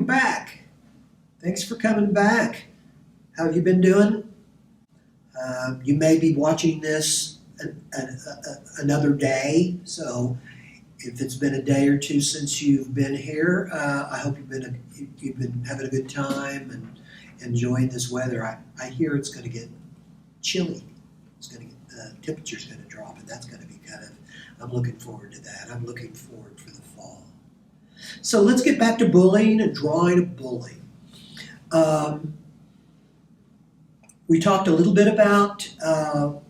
welcome back. Thanks for coming back. How have you been doing? You may be watching this another day, so if it's been a day or two since you've been here, I hope you've been having a good time and enjoying this weather. I hear it's going to get chilly. The temperature's going to drop, and that's going to be I'm looking forward to that. I'm looking forward for the fall. So let's get back to bullying and drawing a bully. We talked a little bit about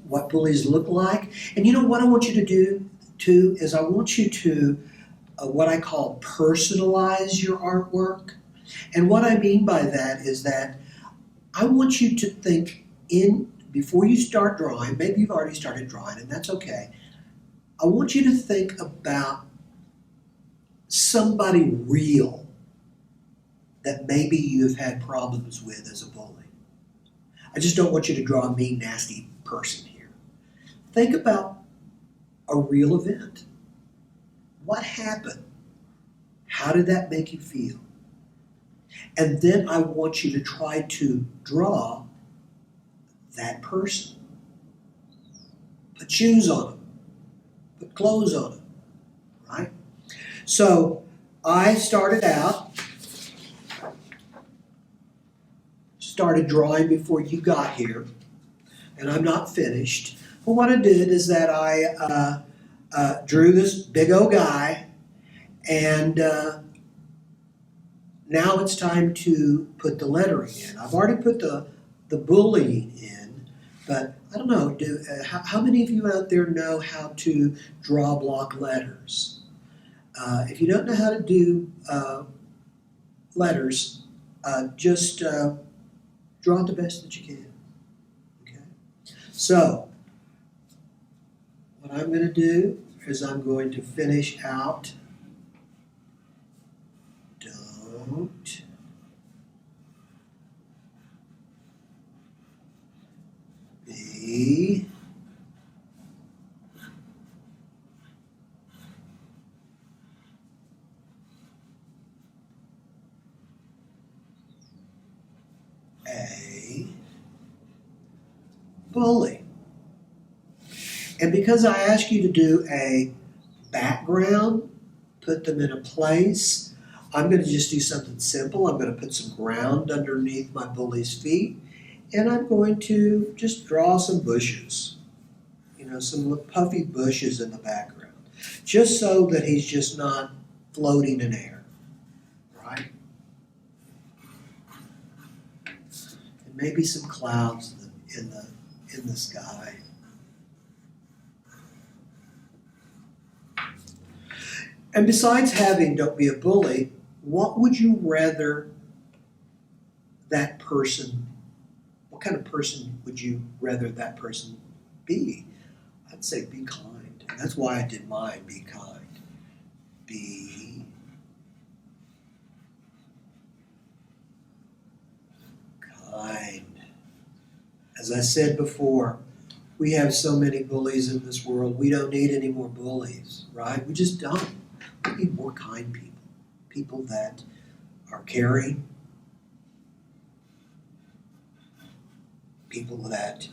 what bullies look like. And you know what I want you to do too is I want you to what I call personalize your artwork. And what I mean by that is that I want you to think before you start drawing, maybe you've already started drawing and that's okay. I want you to think about somebody real that maybe you've had problems with as a bully. I just don't want you to draw a mean, nasty person here. Think about a real event. What happened? How did that make you feel? And then I want you to try to draw that person. Put shoes on them. Put clothes on them. Right? So I started drawing before you got here, and I'm not finished. But what I did is that I drew this big old guy, and now it's time to put the lettering in. I've already put the bullying in, but I don't know, how many of you out there know how to draw block letters? If you don't know how to do letters, just draw it the best that you can. Okay? So, what I'm going to do is I'm going to finish out don't be a bully. And because I ask you to do a background, put them in a place, I'm going to just do something simple. I'm going to put some ground underneath my bully's feet, and I'm going to just draw some bushes, some puffy bushes in the background, just so that he's just not floating in air, right? And maybe some clouds in the sky. And besides having don't be a bully, what would you rather that person, what kind of person would you rather that person be? I'd say be kind. And that's why I did mine, be kind. Be kind. As I said before, we have so many bullies in this world. We don't need any more bullies, right? We just don't. We need more kind people. People that are caring. People that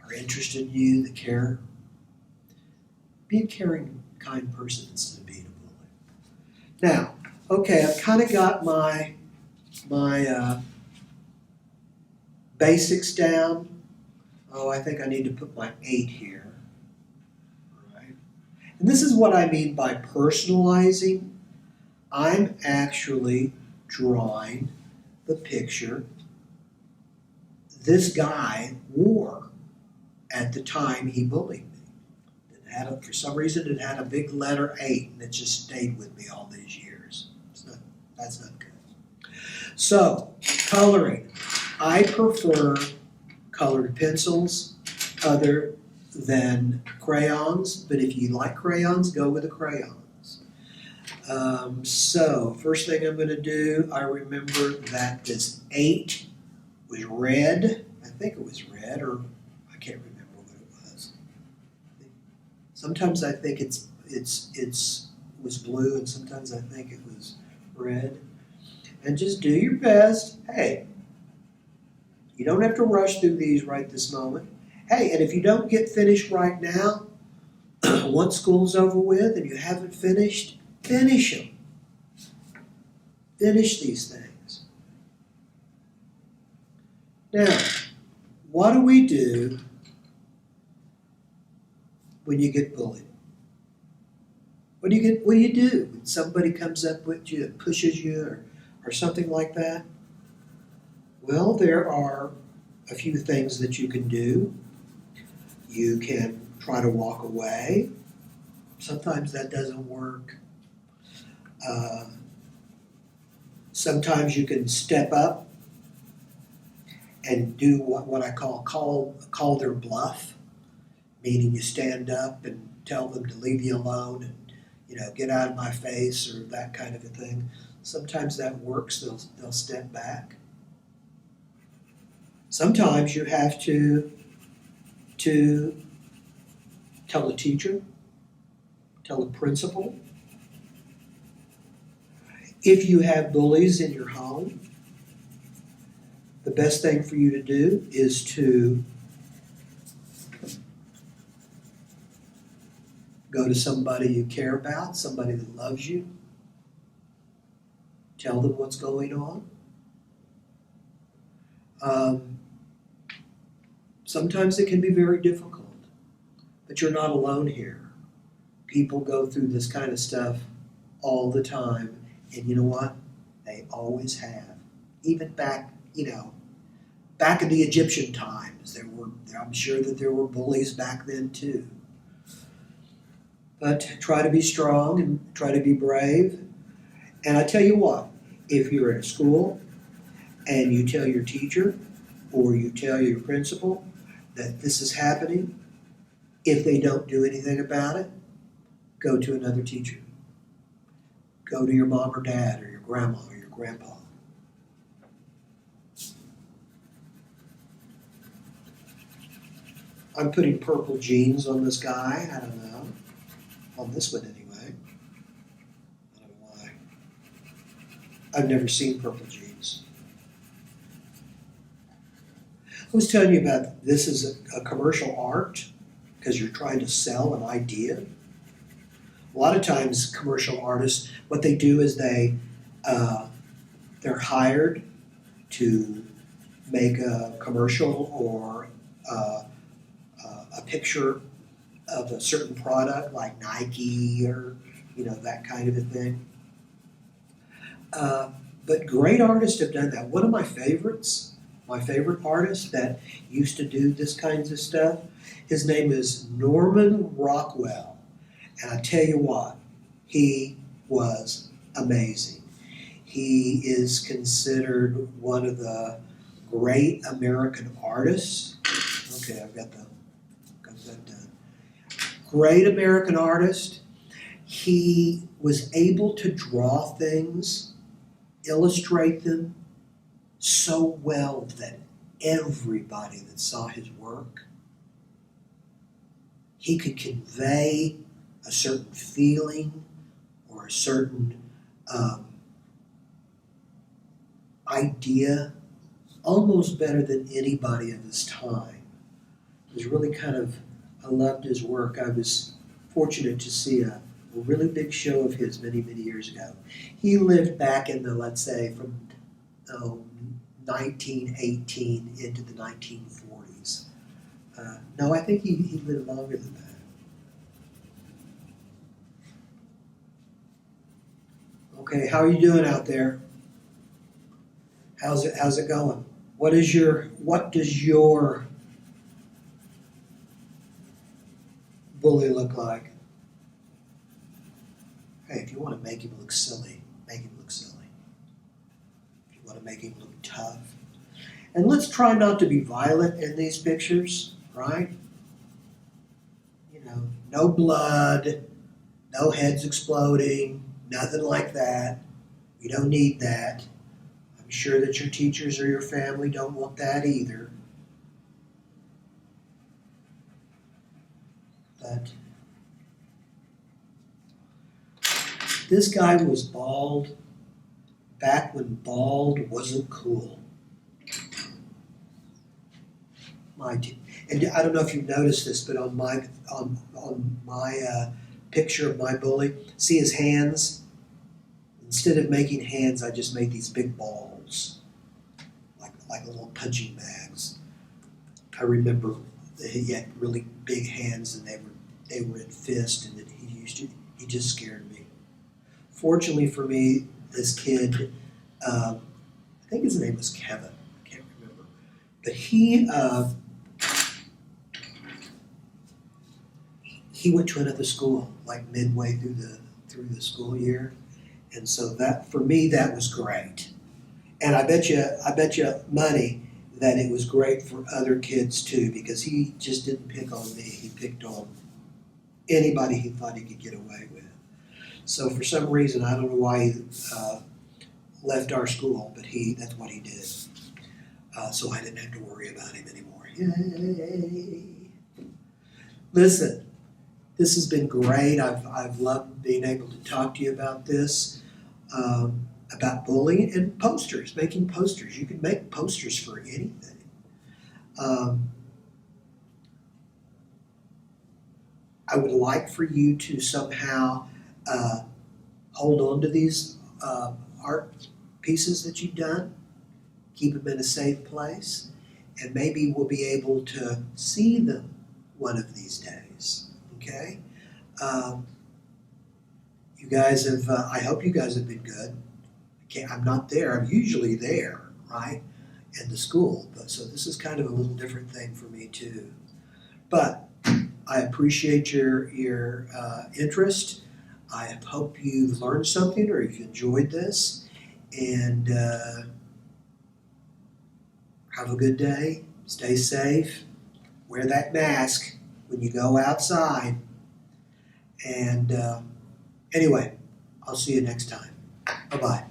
are interested in you, that care. Be a caring, kind person instead of being a bully. Now, okay, I've kind of got my basics down. Oh, I think I need to put my 8 here. Right? And this is what I mean by personalizing. I'm actually drawing the picture this guy wore at the time he bullied me. For some reason, it had a big letter 8, and it just stayed with me all these years. That's not good. So, coloring. I prefer colored pencils other than crayons, but if you like crayons, go with the crayons. So, first thing I'm going to do, I remember that this 8 was red. I think it was red, or I can't remember what it was. Sometimes I think it was blue, and sometimes I think it was red. and just do your best. Hey, you don't have to rush through these right this moment. Hey, and if you don't get finished right now, once school's over with and you haven't finished, finish them. Finish these things. Now, what do we do when you get bullied? What do you do when somebody comes up with you and pushes you or something like that? Well, there are a few things that you can do. You can try to walk away. Sometimes that doesn't work. Sometimes you can step up and do what I call their bluff, meaning you stand up and tell them to leave you alone and get out of my face or that kind of a thing. Sometimes that works. They'll step back. Sometimes you have to tell the teacher, tell the principal. If you have bullies in your home, the best thing for you to do is to go to somebody you care about, somebody that loves you. Tell them what's going on. Sometimes it can be very difficult, but you're not alone here. People go through this kind of stuff all the time, and you know what? They always have. Even back in the Egyptian times, I'm sure that there were bullies back then too. But try to be strong and try to be brave. And I tell you what, if you're at school and you tell your teacher or you tell your principal that this is happening, if they don't do anything about it, go to another teacher. Go to your mom or dad or your grandma or your grandpa. I'm putting purple jeans on this guy. I don't know. On this one anyway. I don't know why. I've never seen purple jeans. I was telling you about this is a commercial art because you're trying to sell an idea. A lot of times commercial artists, what they do is they're hired to make a commercial or a picture of a certain product like Nike or that kind of a thing. But great artists have done that. One of my favorite artists that used to do this kinds of stuff, his name is Norman Rockwell. And I tell you what, he was amazing. He is considered one of the great American artists. Okay, I've got that done. Great American artist. He was able to draw things, illustrate them so well that everybody that saw his work, he could convey a certain feeling or a certain idea almost better than anybody of his time. It was really I loved his work. I was fortunate to see a really big show of his many, many years ago. He lived back in the, let's say, from 1918 into the 1940s. No, I think he lived longer than that. Okay, how are you doing out there? How's it going? What does your bully look like? Hey, if you want to make him look silly, make him look silly. If you want to make him look tough. And let's try not to be violent in these pictures, right? No blood, no heads exploding, nothing like that. You don't need that. I'm sure that your teachers or your family don't want that either. But this guy was bald, back when bald wasn't cool. And I don't know if you've noticed this, but on my picture of my bully, see his hands? Instead of making hands, I just made these big balls, like little punching bags. I remember that he had really big hands, and they were in fist, and that he just scared me. Fortunately for me, this kid, I think his name was Kevin. I can't remember, but he went to another school like midway through the school year, and so that for me that was great. And I bet you money that it was great for other kids too, because he just didn't pick on me. He picked on anybody he thought he could get away with. So for some reason, I don't know why he left our school, but that's what he did. So I didn't have to worry about him anymore. Yay! Listen, this has been great. I've loved being able to talk to you about this, about bullying and posters, making posters. You can make posters for anything. I would like for you to somehow hold on to these art pieces that you've done, keep them in a safe place, and maybe we'll be able to see them one of these days. Okay? You guys have, I hope you guys have been good. I'm not there. I'm usually there, right, in the school. So this is kind of a little different thing for me too. But I appreciate your interest. I hope you've learned something or you've enjoyed this. And have a good day. Stay safe. Wear that mask when you go outside. And anyway, I'll see you next time. Bye-bye.